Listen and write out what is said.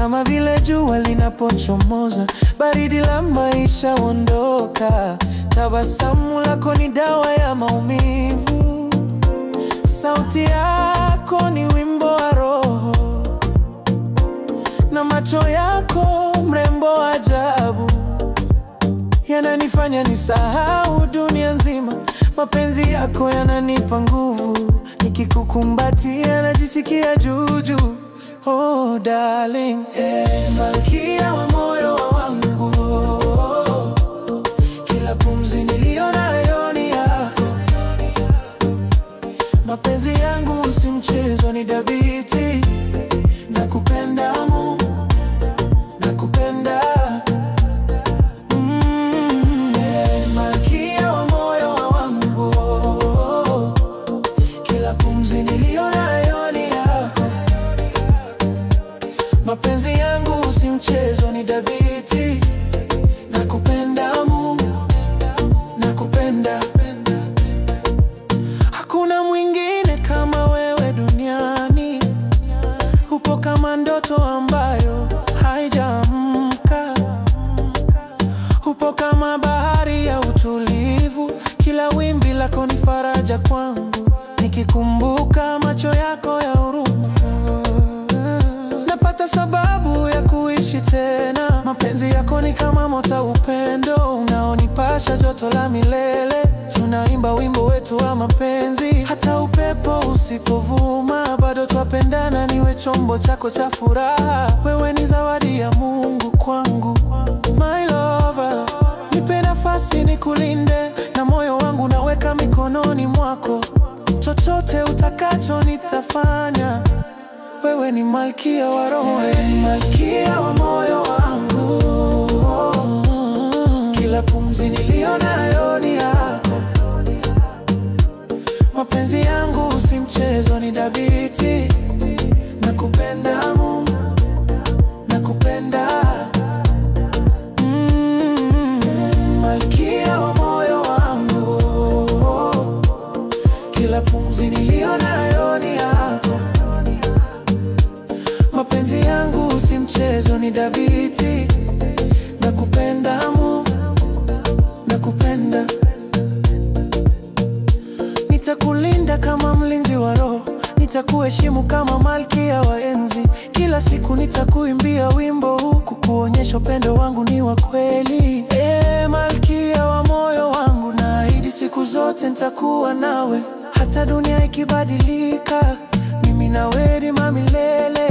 kama vile jua linapochomoza, baridi la maisha ondoka. Tabasamu lako ni dawa ya maumivu, sauti yako ni wimbo wa roho, na macho yako mrembo ajabu yananifanya nisahau dunia nzima. Mapenzi yako yananipa nguvu, nikikukumbatia najisikia juu. Oh darling, malkia wa moyo wangu, kila pumzi niliyo nayo ni yako. Mapenzi yangu si mchezo, ni dhabiti. Nakupenda mu, nakupenda. Malkia wa moyo wangu, kila pumzi niliyo nayo ni yako. Mapenzi yangu si mchezo, ni dhabiti. Nakupenda mu, nakupenda. Hakuna mwingine kama wewe duniani. Upo kama ndoto ambayo haijaamka. Upo kama bahari ya utulivu, kila wimbi lako ni faraja kwangu. Nikikumbuka macho yako ya huruma, napata sababu ya kuishi tena. Mapenzi yako ni kama moto upendo, unaonipasha joto la milele. Tunaimba wimbo wetu wa mapenzi, hata upepo usipovuma, bado twapendana. Niwe chombo chako cha furaha, wewe ni zawadi ya Mungu kwangu. My lover, nipe nafasi nikulinde, na moyo wangu naweka mikononi mwako. Chochote utakacho nitafanya. Wewe ni malkia wa roho, malkia wa moyo wangu. Kila pumzi niliyo nayo ni yako. Mapenzi yangu si mchezo, ni dhabiti. Nakupenda mu, nakupenda. Malkia wa moyo wangu, kila pumzi niliyo nayo ni yako. Mapenzi yangu si mchezo, ni dhabiti. Nakupenda mu, nakupenda. Nitakulinda kama mlinzi wa roho, nitakuheshimu kama malkia wa enzi. Kila siku nitakuimbia wimbo huu, kukuonyesha upendo wangu ni wa kweli. Malkia wa moyo wangu, naahidi siku zote nitakuwa nawe. Hata dunia ikibadilika, mimi nawe ni milele.